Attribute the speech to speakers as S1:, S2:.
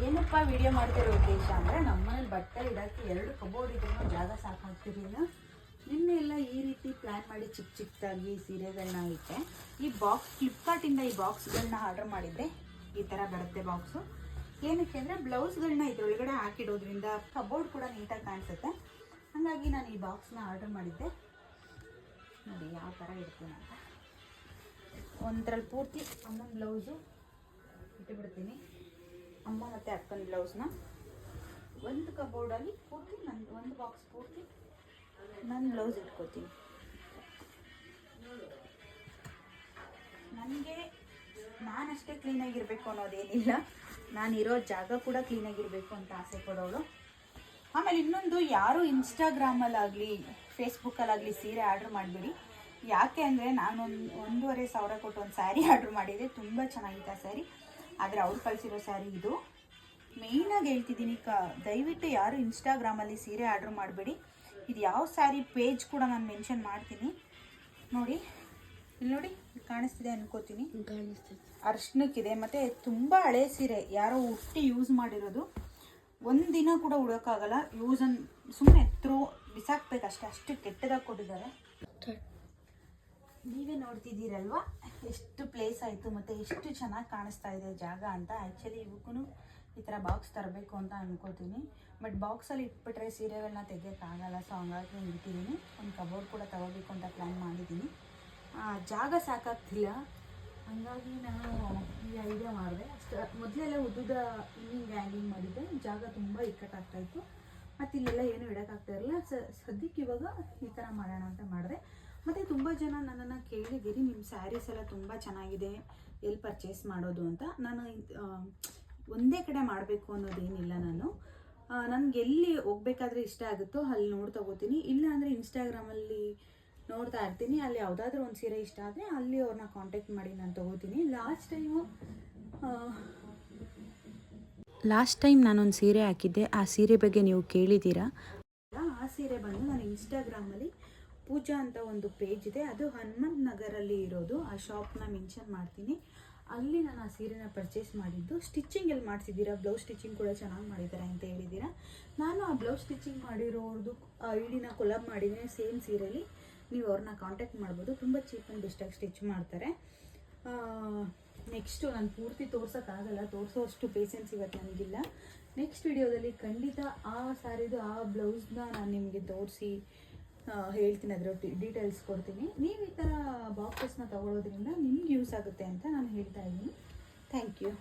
S1: ಏನಪ್ಪ ವಿಡಿಯೋ ಮಾಡ್ತಿರೋ ಉದ್ದೇಶ ಅಂದರೆ ನಮ್ಮನೇಲಿ ಬಟ್ಟೆ ಇಡೋಕ್ಕೆ 2 ಕಬೋರ್ಡ್ ಇದ್ರೂ ಜಾಗ ಸಾಕಾಗ್ತಿರಲಿಲ್ಲ. ನಿನ್ನೆ ಎಲ್ಲ ಈ ರೀತಿ ಪ್ಲ್ಯಾನ್ ಮಾಡಿ ಚಿಕ್ಕ ಚಿಕ್ಕದಾಗಿ ಸೀರೆಗಳನ್ನ ಇಟ್ಟೆ. ಈ ಬಾಕ್ಸ್ ಫ್ಲಿಪ್ಕಾರ್ಟಿಂದ ಈ ಬಾಕ್ಸ್ಗಳನ್ನ ಆರ್ಡರ್ ಮಾಡಿದ್ದೆ. ಈ ಥರ ಬರುತ್ತೆ ಬಾಕ್ಸು. ಏನಕ್ಕೆ ಅಂದರೆ ಬ್ಲೌಸ್ಗಳನ್ನ ಇದರೊಳಗಡೆ ಹಾಕಿಡೋದ್ರಿಂದ ಕಬೋರ್ಡ್ ಕೂಡ ನೀಟಾಗಿ ಕಾಣಿಸುತ್ತೆ. ಹಾಗಾಗಿ ನಾನು ಈ ಬಾಕ್ಸ್ನ ಆರ್ಡರ್ ಮಾಡಿದ್ದೆ. ನೋಡಿ ಯಾವ ಥರ ಇಡ್ತೀನಿ ಅಂತ. ಒಂದರಲ್ಲಿ ಪೂರ್ತಿ ಅಮ್ಮನ ಬ್ಲೌಸು ಇಟ್ಟುಬಿಡ್ತೀನಿ. ಅಮ್ಮ ಮತ್ತು ಅಕ್ಕನ ಬ್ಲೌಸ್ನ ಒಂದು ಕಬೋರ್ಡಲ್ಲಿ ಪೂರ್ತಿ ಒಂದು ಬಾಕ್ಸ್ ಪೂರ್ತಿ ನನ್ನ ಬ್ಲೌಸ್ ಇಟ್ಕೋತೀನಿ. ನನಗೆ ನಾನಷ್ಟೇ ಕ್ಲೀನಾಗಿರಬೇಕು ಅನ್ನೋದೇನಿಲ್ಲ, ನಾನಿರೋ ಜಾಗ ಕೂಡ ಕ್ಲೀನಾಗಿರಬೇಕು ಅಂತ ಆಸೆ ಪಡೋಳು. ಆಮೇಲೆ ಇನ್ನೊಂದು, ಯಾರು ಇನ್ಸ್ಟಾಗ್ರಾಮಲ್ಲಾಗಲಿ ಫೇಸ್ಬುಕ್ಕಲ್ಲಾಗಲಿ ಸೀರೆ ಆರ್ಡ್ರ್ ಮಾಡಿಬಿಡಿ. ಯಾಕೆ ಅಂದರೆ ನಾನು 1,500 ಕೊಟ್ಟು ಒಂದು ಸ್ಯಾರಿ ಆರ್ಡ್ರ್ ಮಾಡಿದ್ದೆ. ತುಂಬ ಚೆನ್ನಾಗಿತ್ತು ಆ ಸ್ಯಾರಿ. ಆದರೆ ಅವ್ರು ಕಳಿಸಿರೋ ಸ್ಯಾರಿ ಇದು. ಮೇಯ್ನಾಗಿ ಹೇಳ್ತಿದ್ದೀನಿ, ದಯವಿಟ್ಟು ಯಾರು ಇನ್ಸ್ಟಾಗ್ರಾಮಲ್ಲಿ ಸೀರೆ ಆರ್ಡ್ರ್ ಮಾಡಬೇಡಿ. ಇದು ಯಾವ ಸ್ಯಾರಿ ಪೇಜ್ ಕೂಡ ನಾನು ಮೆನ್ಷನ್ ಮಾಡ್ತೀನಿ. ನೋಡಿ ಇಲ್ಲಿ ನೋಡಿ, ಕಾಣಿಸ್ತಿದೆ ಅನ್ಕೋತೀನಿ. ಅರ್ಶನಕ್ಕಿದೆ. ಮತ್ತು ತುಂಬ ಹಳೆ ಸೀರೆ, ಯಾರೋ ಹುಟ್ಟಿ ಯೂಸ್ ಮಾಡಿರೋದು. ಒಂದು ದಿನ ಕೂಡ ಉಡೋಕ್ಕಾಗಲ್ಲ. ಸುಮ್ಮನೆ ಬಿಸಾಕ್ಬೇಕಷ್ಟೇ, ಅಷ್ಟು ಕೆಟ್ಟದಾಗಿ ಕೊಟ್ಟಿದ್ದಾರೆ. ನೀವೇ ನೋಡ್ತಿದ್ದೀರಲ್ವ ಎಷ್ಟು ಪ್ಲೇಸ್ ಆಯಿತು ಮತ್ತು ಎಷ್ಟು ಚೆನ್ನಾಗಿ ಕಾಣಿಸ್ತಾ ಇದೆ ಜಾಗ ಅಂತ. ಆ್ಯಕ್ಚುಲಿ ಇವಕ್ಕೂ ಈ ಥರ ಬಾಕ್ಸ್ ತರಬೇಕು ಅಂತ ಅಂದ್ಕೋತೀನಿ. ಬಟ್ ಬಾಕ್ಸಲ್ಲಿ ಇಟ್ಬಿಟ್ರೆ ಸೀರೆಗಳನ್ನ ತೆಗಿಯೋಕ್ಕಾಗಲ್ಲ. ಸೊ ಹಂಗಾಗಿ ಇಟ್ಟಿದ್ದೀನಿ. ಒಂದು ಕಬೋರ್ಡ್ ಕೂಡ ತಗೋಬೇಕು ಅಂತ ಪ್ಲ್ಯಾನ್ ಮಾಡಿದ್ದೀನಿ. ಜಾಗ ಸಾಕಾಗ್ತಿಲ್ಲ. ಹಂಗಾಗಿ ನಾನು ಈ ಐಡಿಯಾ ಮಾಡಿದೆ. ಅಷ್ಟು ಮೊದಲೆಲ್ಲ ಉದ್ದುದ ಹಿಂಗಿಂಗ್ ಹ್ಯಾಂಗಿಂಗ್ ಮಾಡಿದ್ದೆ. ಜಾಗ ತುಂಬ ಇಕ್ಕಟ್ಟಾಗ್ತಾಯಿತ್ತು. ಮತ್ತು ಇಲ್ಲೆಲ್ಲ ಏನೂ ಇಡೋಕ್ಕಾಗ್ತಾ ಇರಲಿಲ್ಲ. ಸದ್ಯಕ್ಕೆ ಇವಾಗ ಈ ಥರ ಮಾಡೋಣ ಅಂತ ಮಾಡಿದೆ. ಮತ್ತು ತುಂಬ ಜನ ನನ್ನನ್ನು ಕೇಳಿದ್ದೀರಿ, ನಿಮ್ಮ ಸ್ಯಾರೀಸ್ ಎಲ್ಲ ತುಂಬ ಚೆನ್ನಾಗಿದೆ, ಎಲ್ಲಿ ಪರ್ಚೇಸ್ ಮಾಡೋದು ಅಂತ. ನಾನು ಒಂದೇ ಕಡೆ ಮಾಡಬೇಕು ಅನ್ನೋದೇನಿಲ್ಲ. ನನಗೆ ಎಲ್ಲಿ ಹೋಗ್ಬೇಕಾದ್ರೆ ಇಷ್ಟ ಆಗುತ್ತೋ ಅಲ್ಲಿ ನೋಡಿ ತಗೋತೀನಿ. ಇಲ್ಲ ಅಂದರೆ ಇನ್ಸ್ಟಾಗ್ರಾಮಲ್ಲಿ ನೋಡ್ತಾ ಇರ್ತೀನಿ. ಅಲ್ಲಿ ಯಾವುದಾದ್ರೂ ಒಂದು ಸೀರೆ ಇಷ್ಟ ಆದರೆ ಅಲ್ಲಿ ಅವ್ರನ್ನ ಕಾಂಟ್ಯಾಕ್ಟ್ ಮಾಡಿ ನಾನು ತೊಗೋತೀನಿ. ಲಾಸ್ಟ್ ಟೈಮ್ ನಾನೊಂದು ಸೀರೆ ಹಾಕಿದ್ದೆ. ಆ ಸೀರೆ ಬಗ್ಗೆ ನೀವು ಕೇಳಿದ್ದೀರಾ. ಆ ಸೀರೆ ಬಂದು ನಾನು ಇನ್ಸ್ಟಾಗ್ರಾಮಲ್ಲಿ ಪೂಜಾ ಅಂತ ಒಂದು ಪೇಜ್ ಇದೆ, ಅದು ಹನುಮಂತ ನಗರಲ್ಲಿ ಇರೋದು. ಆ ಶಾಪ್ನ ಮೆನ್ಷನ್ ಮಾಡ್ತೀನಿ. ಅಲ್ಲಿ ನಾನು ಆ ಸೀರೆನ ಪರ್ಚೇಸ್ ಮಾಡಿದ್ದು. ಸ್ಟಿಚಿಂಗ್ ಎಲ್ಲಿ ಮಾಡ್ತಿದ್ದೀರಾ, ಬ್ಲೌಸ್ ಸ್ಟಿಚಿಂಗ್ ಕೂಡ ಚೆನ್ನಾಗಿ ಮಾಡಿದ್ದಾರೆ ಅಂತ ಹೇಳಿದ್ದೀರಾ. ನಾನು ಆ ಬ್ಲೌಸ್ ಸ್ಟಿಚಿಂಗ್ ಮಾಡಿರೋದು ಐಡಿನ ಕೊಲಾಬ್ ಮಾಡಿದ್ದೀನಿ. ಸೇಮ್ ಸೀರೆಯಲ್ಲಿ ನೀವು ಅವ್ರನ್ನ ಕಾಂಟ್ಯಾಕ್ಟ್ ಮಾಡ್ಬೋದು. ತುಂಬ ಚೀಪ್ ಆ್ಯಂಡ್ ಬೆಸ್ಟಾಗಿ ಸ್ಟಿಚ್ ಮಾಡ್ತಾರೆ. ನೆಕ್ಸ್ಟು ನಾನು ಪೂರ್ತಿ ತೋರ್ಸೋಕ್ಕಾಗಲ್ಲ, ತೋರಿಸೋಷ್ಟು ಪೇಷನ್ಸ್ ಇವತ್ತು ನನಗಿಲ್ಲ. ನೆಕ್ಸ್ಟ್ ವಿಡಿಯೋದಲ್ಲಿ ಖಂಡಿತ ಆ ಸ್ಯಾರಿದು ಆ ಬ್ಲೌಸ್ನ ನಾನು ನಿಮಗೆ ತೋರಿಸಿ ಹೇಳ್ತೀನಿ, ಅದರ ಡೀಟೇಲ್ಸ್ ಕೊಡ್ತೀನಿ. ನೀವು ಈ ಥರ ಬಾಕ್ಸಸ್ನ ತಗೊಳ್ಳೋದ್ರಿಂದ ನಿಮ್ಗೆ ಯೂಸ್ ಆಗುತ್ತೆ ಅಂತ ನಾನು ಹೇಳ್ತಾ ಇದ್ದೀನಿ. Thank you.